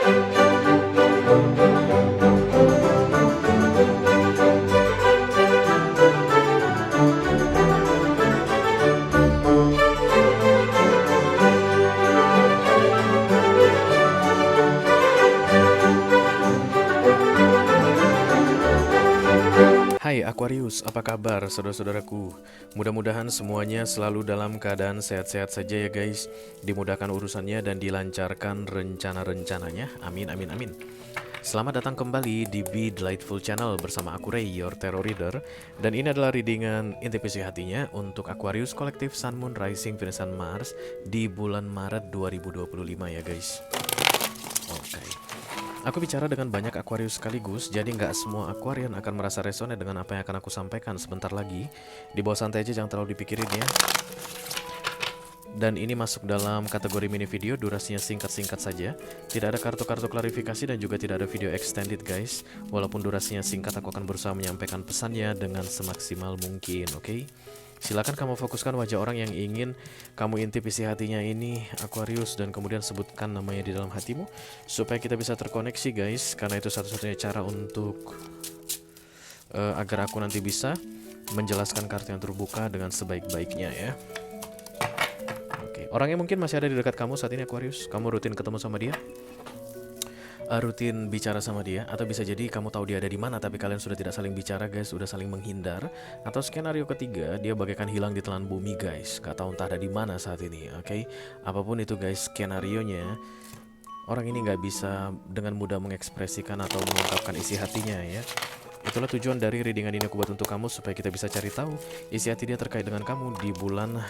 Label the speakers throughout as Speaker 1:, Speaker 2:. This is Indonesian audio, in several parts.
Speaker 1: Hai Aquarius, apa kabar saudara-saudaraku? Mudah-mudahan semuanya selalu dalam keadaan sehat-sehat saja ya guys. Dimudahkan urusannya dan dilancarkan rencana-rencananya. Amin, amin, amin. Selamat datang kembali di Be Delightful Channel bersama aku Ray, your tarot reader. Dan ini adalah readingan intuisi hatinya untuk Aquarius Kolektif Sun, Moon, Rising, Venus, dan Mars di bulan Maret 2025 ya guys. Oke. Aku bicara dengan banyak Aquarius sekaligus, jadi nggak semua Aquarian akan merasa resonate dengan apa yang akan aku sampaikan sebentar lagi. Di bawah santai aja, jangan terlalu dipikirin ya. Dan ini masuk dalam kategori mini video, durasinya singkat-singkat saja. Tidak ada kartu-kartu klarifikasi dan juga tidak ada video extended guys. Walaupun durasinya singkat, aku akan berusaha menyampaikan pesannya dengan semaksimal mungkin, oke? Silakan kamu fokuskan wajah orang yang ingin kamu intip isi hatinya ini Aquarius, dan kemudian sebutkan namanya di dalam hatimu supaya kita bisa terkoneksi guys, karena itu satu-satunya cara untuk agar aku nanti bisa menjelaskan kartu yang terbuka dengan sebaik-baiknya ya. Oke, orangnya mungkin masih ada di dekat kamu saat ini Aquarius. Kamu rutin ketemu sama dia, rutin bicara sama dia, atau bisa jadi kamu tahu dia ada di mana tapi kalian sudah tidak saling bicara guys, sudah saling menghindar. Atau skenario ketiga, dia bagaikan hilang di telan bumi guys, gak tahu entah ada di mana saat ini. Oke, apapun itu guys skenarionya, orang ini nggak bisa dengan mudah mengekspresikan atau mengungkapkan isi hatinya ya. Itulah tujuan dari readingan ini aku buat untuk kamu, supaya kita bisa cari tahu isi hati dia terkait dengan kamu di bulan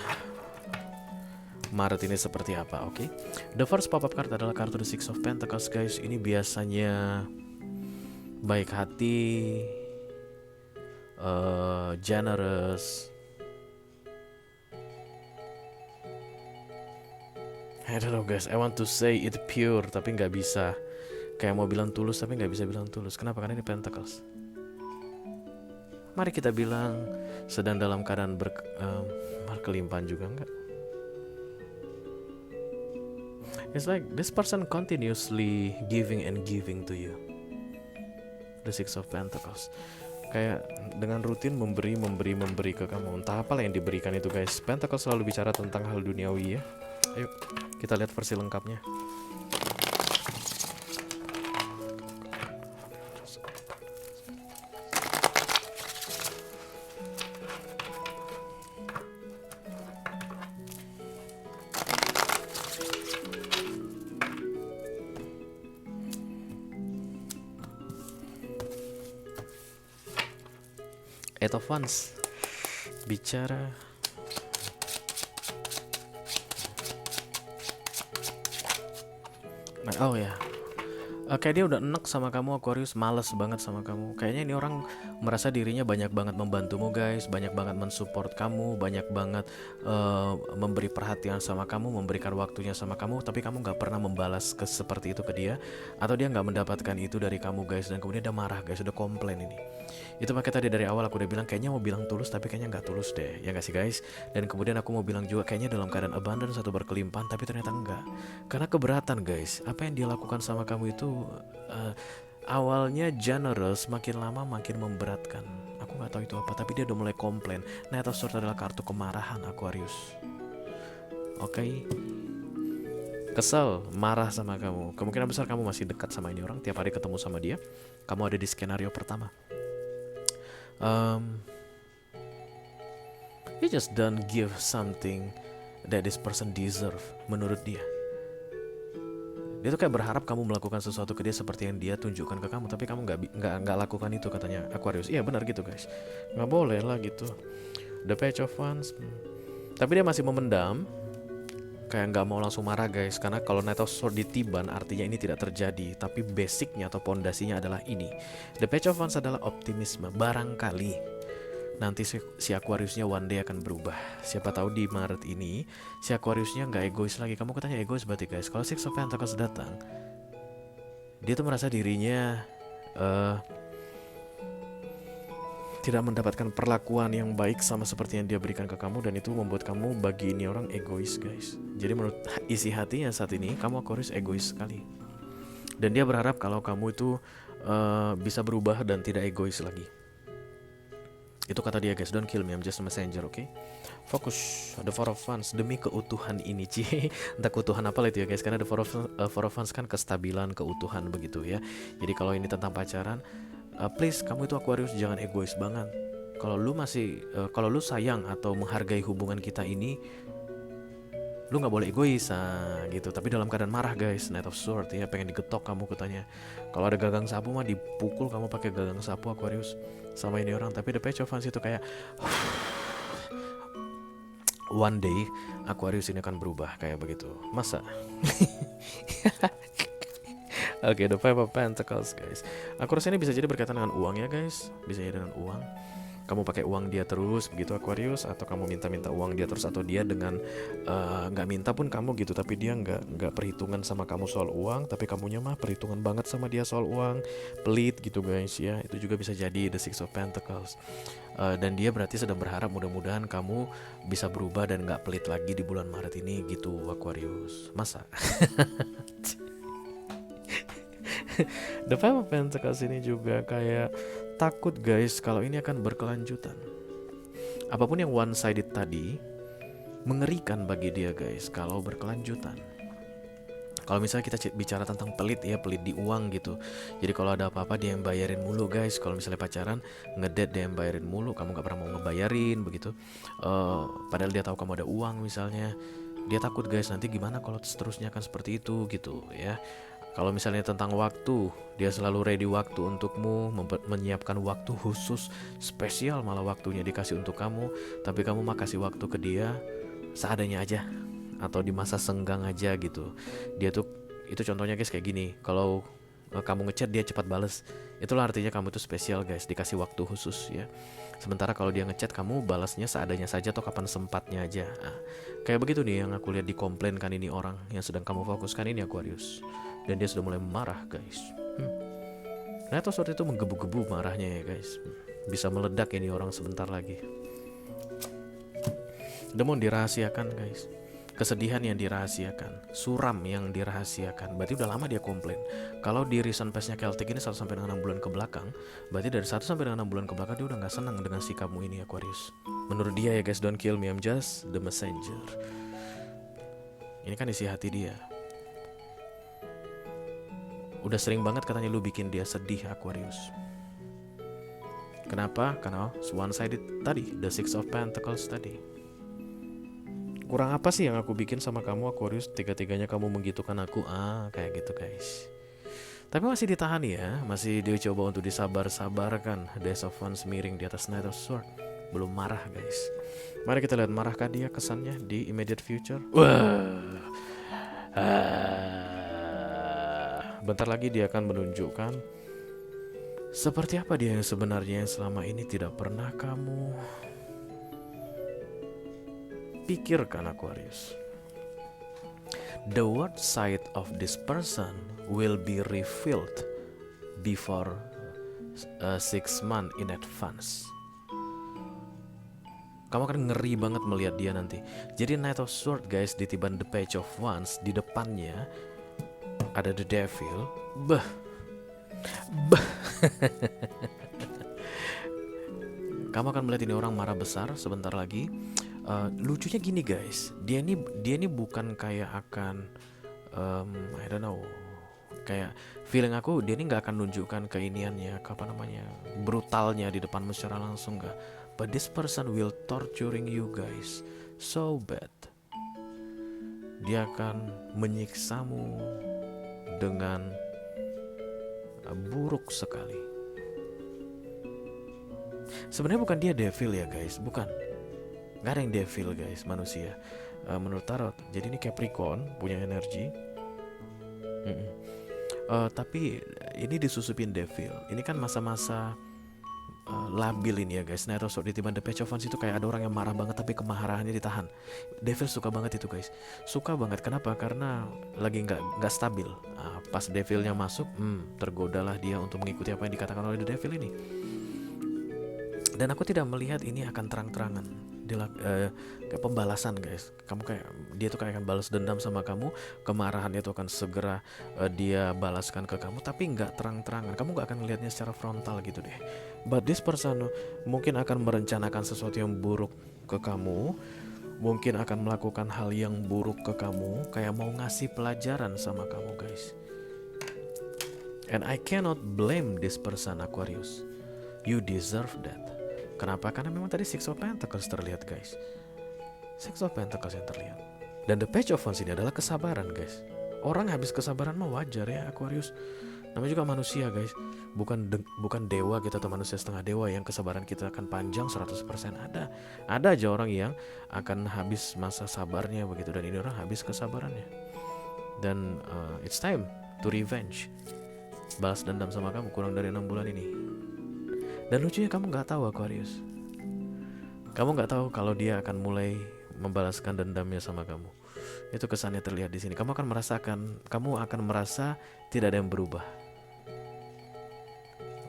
Speaker 1: Maret ini seperti apa, oke? The first pop-up card adalah kartu The Six of Pentacles guys. Ini biasanya baik hati, generous, I don't know guys, I want to say it pure tapi nggak bisa. Kayak mau bilang tulus tapi nggak bisa bilang tulus. Kenapa? Karena ini Pentacles. Mari kita bilang sedang dalam keadaan berkelimpahan juga enggak? It's like this person continuously giving and giving to you. The Six of Pentacles. Kayak dengan rutin memberi ke kamu. Entah apa yang diberikan itu guys. Pentacles selalu bicara tentang hal duniawi ya. Ayo kita lihat versi lengkapnya. Eight of Wands bicara oh ya, kayak dia udah enek sama kamu Aquarius, males banget sama kamu. Kayaknya ini orang merasa dirinya banyak banget membantumu guys, banyak banget mensupport kamu, banyak banget memberi perhatian sama kamu, memberikan waktunya sama kamu, tapi kamu nggak pernah membalas seperti itu ke dia, atau dia nggak mendapatkan itu dari kamu guys, dan kemudian dia marah guys, udah komplain ini. Itu makanya tadi dari awal aku udah bilang kayaknya mau bilang tulus tapi kayaknya nggak tulus deh, ya nggak sih guys? Dan kemudian aku mau bilang juga kayaknya dalam keadaan abundance atau berkelimpahan, tapi ternyata enggak, karena keberatan guys. Apa yang dia lakukan sama kamu itu awalnya generous, makin lama makin memberatkan. Aku nggak tahu itu apa, tapi dia udah mulai komplain. Knight of Swords adalah kartu kemarahan Aquarius. Oke. Kesel, marah sama kamu. Kemungkinan besar kamu masih dekat sama ini orang, tiap hari ketemu sama dia. Kamu ada di skenario pertama. He just don't give something that this person deserve menurut dia. Dia tuh kayak berharap kamu melakukan sesuatu ke dia seperti yang dia tunjukkan ke kamu, tapi kamu nggak lakukan itu katanya Aquarius. Iya benar gitu guys, nggak boleh lah gitu. The Page of Wands, tapi dia masih memendam, kayak nggak mau langsung marah guys, karena kalau Knight of Swords ditiban artinya ini tidak terjadi, tapi basicnya atau pondasinya adalah ini. The Page of Wands adalah optimisme. Barangkali nanti si Aquariusnya one day akan berubah. Siapa tahu di Maret ini si Aquariusnya nggak egois lagi. Kamu katanya egois berarti guys. Kalau Six of Pentacles datang, dia tuh merasa dirinya tidak mendapatkan perlakuan yang baik sama seperti yang dia berikan ke kamu, dan itu membuat kamu bagi ini orang egois guys. Jadi menurut isi hatinya saat ini kamu Aquarius egois sekali. Dan dia berharap kalau kamu itu bisa berubah dan tidak egois lagi. Itu kata dia guys, don't kill me, I'm just a messenger, oke? Fokus, the four of wands demi keutuhan ini, cie. Entah keutuhan apa lah itu ya guys, karena the four of wands kan kestabilan, keutuhan begitu ya. Jadi kalau ini tentang pacaran, please kamu itu Aquarius jangan egois banget. Kalau lu masih, kalau lu sayang atau menghargai hubungan kita ini, lu nggak boleh egois gitu. Tapi dalam keadaan marah guys, Knight of Sword ya, pengen digetok kamu katanya. Kalau ada gagang sapu mah dipukul kamu pakai gagang sapu Aquarius sama ini orang. Tapi the Page of Wands itu kayak one day Aquarius ini akan berubah kayak begitu. Masa? Oke, the Five of Pentacles guys. Aquarius ini bisa jadi berkaitan dengan uang ya guys, bisa jadi dengan uang. Kamu pakai uang dia terus begitu Aquarius, atau kamu minta uang dia terus, atau dia dengan nggak minta pun kamu gitu, tapi dia nggak perhitungan sama kamu soal uang, tapi kamunya mah perhitungan banget sama dia soal uang, pelit gitu guys ya. Itu juga bisa jadi the Six of Pentacles. Dan dia berarti sedang berharap mudah-mudahan kamu bisa berubah dan nggak pelit lagi di bulan Maret ini gitu Aquarius. Masa? The Five of Pentacles ini juga kayak takut guys kalau ini akan berkelanjutan. Apapun yang one sided tadi mengerikan bagi dia guys kalau berkelanjutan. Kalau misalnya kita bicara tentang pelit ya, pelit di uang gitu. Jadi kalau ada apa-apa dia yang bayarin mulu guys. Kalau misalnya pacaran ngedate dia yang bayarin mulu, kamu gak pernah mau ngebayarin begitu. Padahal dia tahu kamu ada uang misalnya. Dia takut guys nanti gimana kalau seterusnya akan seperti itu gitu ya. Kalau misalnya tentang waktu, dia selalu ready waktu untukmu, menyiapkan waktu khusus, spesial malah waktunya dikasih untuk kamu. Tapi kamu mah kasih waktu ke dia seadanya aja, atau di masa senggang aja gitu. Dia tuh, itu contohnya guys kayak gini. Kalau kamu ngechat dia cepat bales, itulah artinya kamu tuh spesial guys, dikasih waktu khusus ya. Sementara kalau dia ngechat kamu balasnya seadanya saja atau kapan sempatnya aja. Kayak begitu nih yang aku lihat di komplain kan ini orang yang sedang kamu fokuskan ini Aquarius. Dan dia sudah mulai marah guys. Nah itu saat itu menggebu-gebu marahnya ya guys. Bisa meledak ini orang sebentar lagi. Demon dirahasiakan guys. Kesedihan yang dirahasiakan, suram yang dirahasiakan. Berarti udah lama dia komplain. Kalau di recent past-nya Celtic ini 1 sampai dengan 6 bulan ke belakang, berarti dari 1 sampai dengan 6 bulan ke belakang dia udah gak senang dengan sikapmu ini Aquarius. Menurut dia ya guys, don't kill me, I'm just the messenger. Ini kan isi hati dia. Udah sering banget katanya lu bikin dia sedih Aquarius. Kenapa? Karena one sided tadi, the Six of Pentacles tadi. Kurang apa sih yang aku bikin sama kamu Aquarius? Tiga-tiganya kamu menggitukan aku. Kayak gitu guys. Tapi masih ditahan ya, masih dia coba untuk disabar-sabarkan. Days of Wands miring di atas Knight of Sword. Belum marah guys. Mari kita lihat marahkah dia kesannya di immediate future. Bentar lagi dia akan menunjukkan seperti apa dia yang sebenarnya yang selama ini tidak pernah kamu pikirkan Aquarius. The worst side of this person will be revealed before 6 months in advance. Kamu akan ngeri banget melihat dia nanti. Jadi Knight of Sword guys ditiban the Page of Wands, di depannya ada the Devil. Bah. Kamu akan melihat ini orang marah besar sebentar lagi. Lucunya gini guys, dia ini bukan kayak akan I don't know, kayak feeling aku dia ini nggak akan nunjukkan keiniannya, brutalnya di depanmu secara langsung nggak. But this person will torturing you guys so bad. Dia akan menyiksamu dengan buruk sekali. Sebenarnya bukan dia devil ya guys, bukan. Gak ada yang devil guys, manusia menurut tarot. Jadi ini Capricorn punya energi. Tapi ini disusupin devil. Ini kan masa-masa labil ini ya guys. Knight of Swords ditiban the Page of Wands itu kayak ada orang yang marah banget tapi kemarahannya ditahan. Devil suka banget itu guys, suka banget. Kenapa? Karena lagi nggak stabil. Pas devilnya masuk, tergodalah dia untuk mengikuti apa yang dikatakan oleh the devil ini. Dan aku tidak melihat ini akan terang-terangan. kayak pembalasan guys. Kamu kayak dia tuh kayak akan balas dendam sama kamu, kemarahan itu akan segera dia balaskan ke kamu, tapi nggak terang-terangan. Kamu nggak akan ngelihatnya secara frontal gitu deh. But this person mungkin akan merencanakan sesuatu yang buruk ke kamu, mungkin akan melakukan hal yang buruk ke kamu, kayak mau ngasih pelajaran sama kamu guys. And I cannot blame this person Aquarius. You deserve that. Kenapa? Karena memang tadi Six of Pentacles terlihat guys. Six of Pentacles yang terlihat. Dan the Page of Wands ini adalah kesabaran guys. Orang habis kesabaran mah wajar ya Aquarius. Namanya juga manusia guys. Bukan dewa kita atau manusia setengah dewa yang kesabaran kita akan panjang 100%. Ada aja orang yang akan habis masa sabarnya begitu. Dan ini orang habis kesabarannya. Dan it's time to revenge. Balas dendam sama kamu kurang dari 6 bulan ini. Dan lucunya kamu gak tahu Aquarius. Kamu gak tahu kalau dia akan mulai membalaskan dendamnya sama kamu. Itu kesannya terlihat di sini. Kamu akan merasa tidak ada yang berubah.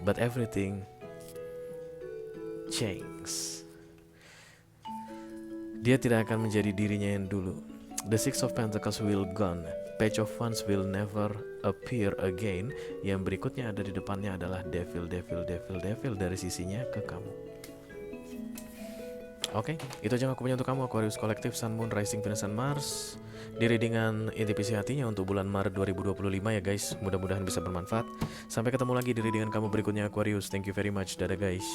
Speaker 1: But everything changes. Dia tidak akan menjadi dirinya yang dulu. The Six of Pentacles will gone. Page of Wands will never appear again. Yang berikutnya ada di depannya adalah Devil dari sisinya ke kamu. Oke, itu aja yang aku punya untuk kamu Aquarius Collective, Sun, Moon, Rising, Venus, dan Mars. Diri dengan intuisi hatinya untuk bulan Maret 2025 ya guys. Mudah-mudahan bisa bermanfaat. Sampai ketemu lagi diri dengan kamu berikutnya Aquarius. Thank you very much. Dadah guys.